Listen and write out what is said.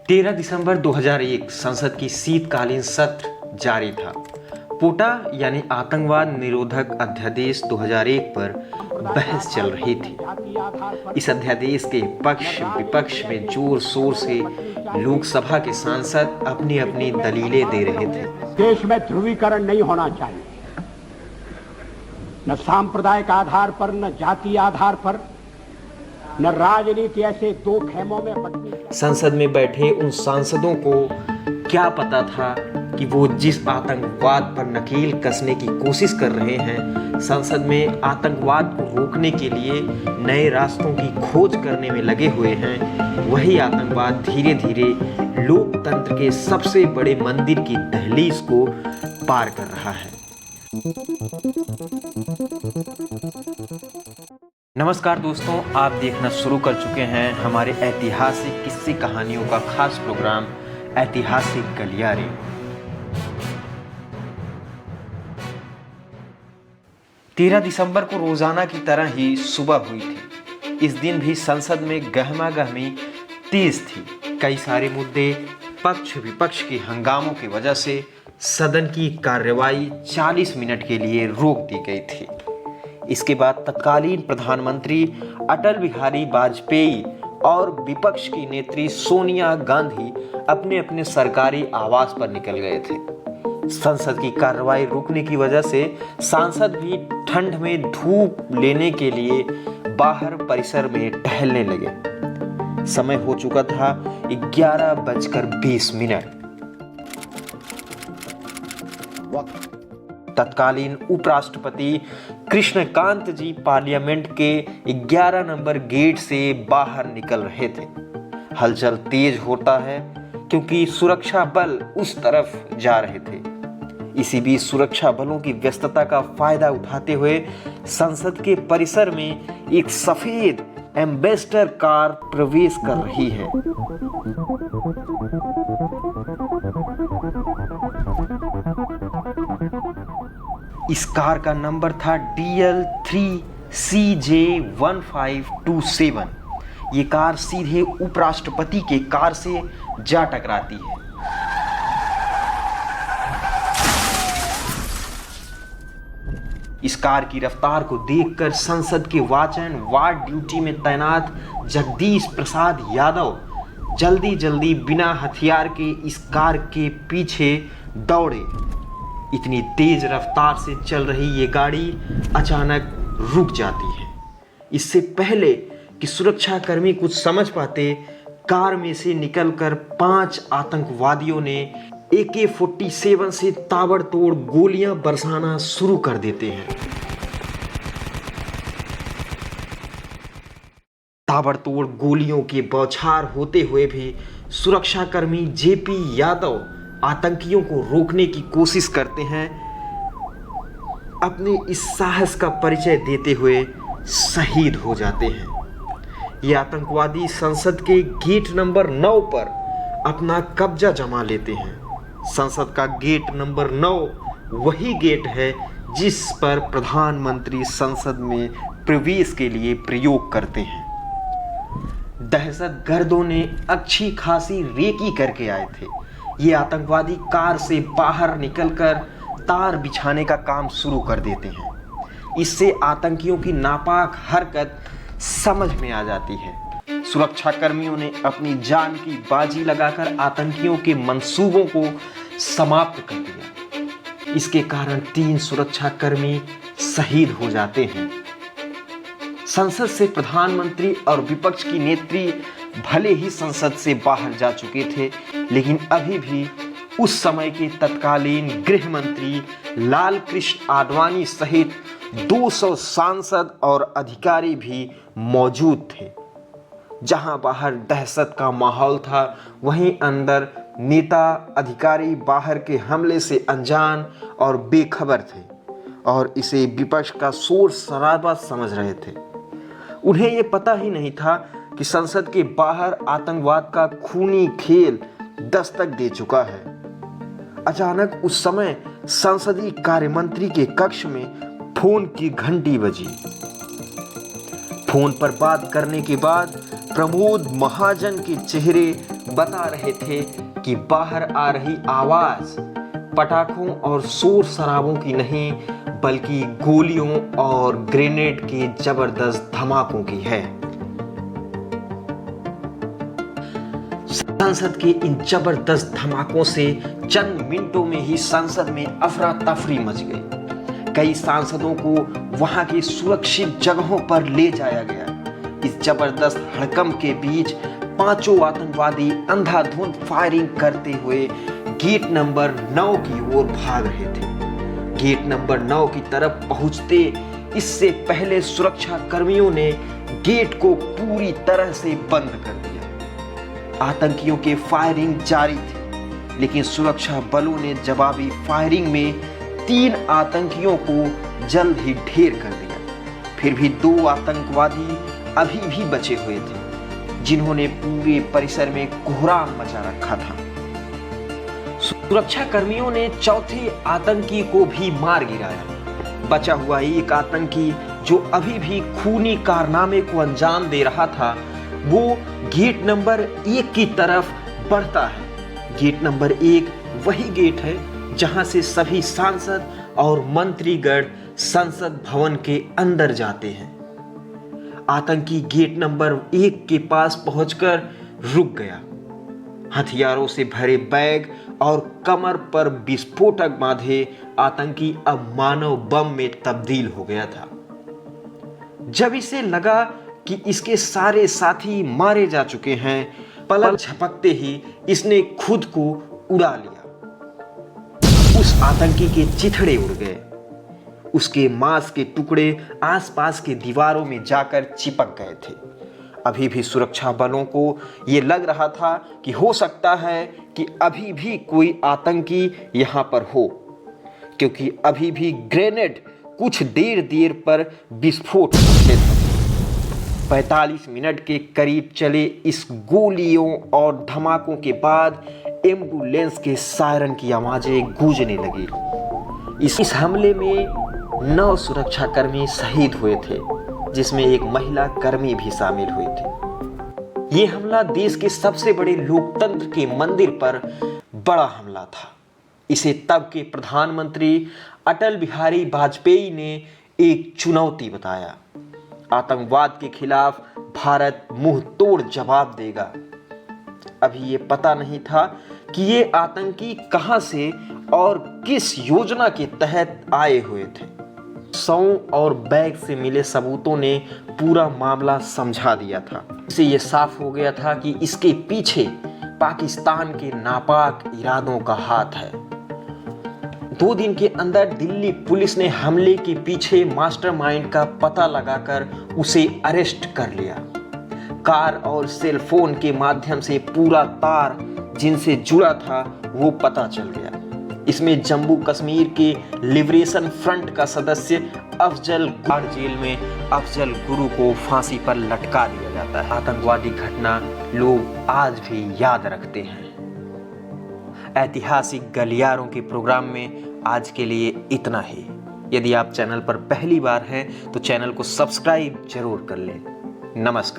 13 दिसंबर 2001 संसद की शीतकालीन सत्र जारी था। पोटा यानी आतंकवाद निरोधक अध्यादेश 2001 पर बहस चल रही थी। इस अध्यादेश के पक्ष विपक्ष में जोर शोर से लोकसभा के सांसद अपनी अपनी दलीलें दे रहे थे। देश में ध्रुवीकरण नहीं होना चाहिए, न सांप्रदायिक आधार पर, न जातीय आधार पर, न राजनीति ऐसे दो खेमों में बंटनी। संसद में बैठे उन सांसदों को क्या पता था कि वो जिस आतंकवाद पर नकेल कसने की कोशिश कर रहे हैं, संसद में आतंकवाद को रोकने के लिए नए रास्तों की खोज करने में लगे हुए हैं, वही आतंकवाद धीरे धीरे लोकतंत्र के सबसे बड़े मंदिर की दहलीज को पार कर रहा है। नमस्कार दोस्तों, आप देखना शुरू कर चुके हैं हमारे ऐतिहासिक किस्से कहानियों का खास प्रोग्राम ऐतिहासिक गलियारे। तेरह दिसंबर को रोजाना की तरह ही सुबह हुई थी। इस दिन भी संसद में गहमा गहमी तेज थी। कई सारे मुद्दे पक्ष विपक्ष के हंगामों की वजह से सदन की कार्यवाही 40 मिनट के लिए रोक दी गई थी। इसके बाद तत्कालीन प्रधानमंत्री अटल बिहारी वाजपेयी और विपक्ष की नेत्री सोनिया गांधी अपने अपने सरकारी आवास पर निकल गए थे। संसद की कार्रवाई रुकने की वजह से सांसद भी ठंड में धूप लेने के लिए बाहर परिसर में टहलने लगे। समय हो चुका था 11:20। तत्कालीन उपराष्ट्रपति कृष्णकांत जी पार्लियामेंट के 11 नंबर गेट से बाहर निकल रहे थे। हलचल तेज होता है क्योंकि सुरक्षा बल उस तरफ जा रहे थे। इसी बीच सुरक्षा बलों की व्यस्तता का फायदा उठाते हुए संसद के परिसर में एक सफेद एम्बेसडर कार प्रवेश कर रही है। इस कार का नंबर था DL3CJ1527। ये कार सीधे उपराष्ट्रपति के कार से जा टकराती है। इस कार की रफ्तार को देखकर संसद के वाचन वार्ड ड्यूटी में तैनात जगदीश प्रसाद यादव जल्दी जल्दी बिना हथियार के इस कार के पीछे दौड़े। इतनी तेज रफ्तार से चल रही ये गाड़ी अचानक रुक जाती है। इससे पहले कि सुरक्षाकर्मी कुछ समझ पाते, कार में से निकलकर 5 आतंकवादियों ने AK-47 से ताबड़तोड़ गोलियां बरसाना शुरू कर देते हैं। ताबड़तोड़ गोलियों के बौछार होते हुए भी सुरक्षाकर्मी JP यादव आतंकियों को रोकने की कोशिश करते हैं। अपने इस साहस का परिचय देते हुए शहीद हो जाते हैं। ये आतंकवादी संसद के गेट नंबर 9 पर अपना कब्जा जमा लेते हैं। संसद का गेट नंबर 9 वही गेट है जिस पर प्रधानमंत्री संसद में प्रवेश के लिए प्रयोग करते हैं। दहशतगर्दों ने अच्छी खासी रेकी करके आए थे। ये आतंकवादी कार से बाहर निकलकर तार बिछाने का काम शुरू कर देते हैं। इससे आतंकियों की नापाक हरकत समझ में आ जाती है। सुरक्षाकर्मियों ने अपनी जान की बाजी लगाकर आतंकियों के मंसूबों को समाप्त कर दिया। इसके कारण 3 सुरक्षाकर्मी शहीद हो जाते हैं। संसद से प्रधानमंत्री और विपक्ष की नेत्री भले ही संसद से बाहर जा चुके थे, लेकिन अभी भी उस समय के तत्कालीन गृह मंत्री लाल कृष्ण आडवाणी सहित 200 सांसद और अधिकारी भी मौजूद थे। जहां बाहर दहशत का माहौल था, वहीं अंदर नेता अधिकारी बाहर के हमले से अनजान और बेखबर थे और इसे विपक्ष का शोर शराबा समझ रहे थे। उन्हें यह पता ही नहीं था कि संसद के बाहर आतंकवाद का खूनी खेल दस्तक दे चुका है। अचानक उस समय संसदीय कार्यमंत्री के कक्ष में फोन की घंटी बजी। फोन पर बात करने के बाद प्रमोद महाजन के चेहरे बता रहे थे कि बाहर आ रही आवाज पटाखों और शोर शराबों की नहीं, बल्कि गोलियों और ग्रेनेड के जबरदस्त धमाकों की है। संसद के इन जबरदस्त धमाकों से चंद मिनटों में ही संसद में अफरा तफरी मच गई। कई सांसदों को वहां की सुरक्षित जगहों पर ले जाया गया। इस जबरदस्त हड़कंप के बीच पांचों आतंकवादी अंधाधुंध फायरिंग करते हुए गेट नंबर 9 की ओर भाग रहे थे। गेट नंबर 9 की तरफ पहुंचते इससे पहले सुरक्षा कर्मियों ने गेट को पूरी तरह से बंद कर दिया। आतंकियों के फायरिंग जारी थी, लेकिन सुरक्षा बलों ने जवाबी फायरिंग में 3 आतंकियों को जल्द ही ढेर कर दिया। फिर भी 2 आतंकवादी अभी भी बचे हुए थे, जिन्होंने पूरे परिसर में कोहराम मचा रखा था। सुरक्षा कर्मियों ने चौथे आतंकी को भी मार गिराया। बचा हुआ एक आतंकी जो अभी भी खूनी कारनामे को अंजाम दे रहा था, वो गेट नंबर 1 की तरफ बढ़ता है। गेट नंबर 1 वही गेट है जहां से सभी सांसद और मंत्रीगण संसद भवन के अंदर जाते हैं। आतंकी गेट नंबर 1 के पास पहुंचकर रुक गया। हथियारों से भरे बैग और कमर पर विस्फोटक बांधे आतंकी अब मानव बम में तब्दील हो गया था। जब इसे लगा कि इसके सारे साथी मारे जा चुके हैं, पलक झपकते ही इसने खुद को उड़ा लिया। उस आतंकी के चिथड़े उड़ गए। उसके मांस के टुकड़े आसपास के दीवारों में जाकर चिपक गए थे। अभी भी सुरक्षा बलों को यह लग रहा था कि हो सकता है कि अभी भी कोई आतंकी यहां पर हो, क्योंकि अभी भी ग्रेनेड कुछ देर पर विस्फोट होते थे। 45 मिनट के करीब चले इस गोलियों और धमाकों के बाद एम्बुलेंस के सायरन की आवाजें गूंजने लगी। इस हमले में 9 सुरक्षाकर्मी शहीद हुए थे, जिसमें एक महिला कर्मी भी शामिल हुई थी। ये हमला देश के सबसे बड़े लोकतंत्र के मंदिर पर बड़ा हमला था। इसे तब के प्रधानमंत्री अटल बिहारी वाजपेयी ने एक चुनौती बताया। आतंकवाद के खिलाफ भारत मुंह तोड़ जवाब देगा। अभी ये पता नहीं था कि ये आतंकी कहां से और किस योजना के तहत आए हुए थे। सौ और बैग से मिले सबूतों ने पूरा मामला समझा दिया था। इससे ये साफ हो गया था कि इसके पीछे पाकिस्तान के नापाक इरादों का हाथ है। 2 दिन के अंदर दिल्ली पुलिस ने हमले के पीछे मास्टरमाइंड का पता लगाकर उसे अरेस्ट कर लिया। कार और सेल फोन के माध्यम से पूरा तार जिनसे जुड़ा था वो पता चल गया। इसमें जम्मू कश्मीर के लिबरेशन फ्रंट का सदस्य अफजल गुरु जेल में अफजल गुरु को फांसी पर लटका दिया जाता है। आतंकवादी घटना लोग आज भी याद रखते हैं। ऐतिहासिक गलियारों के प्रोग्राम में आज के लिए इतना ही। यदि आप चैनल पर पहली बार हैं तो चैनल को सब्सक्राइब जरूर कर लें। नमस्कार।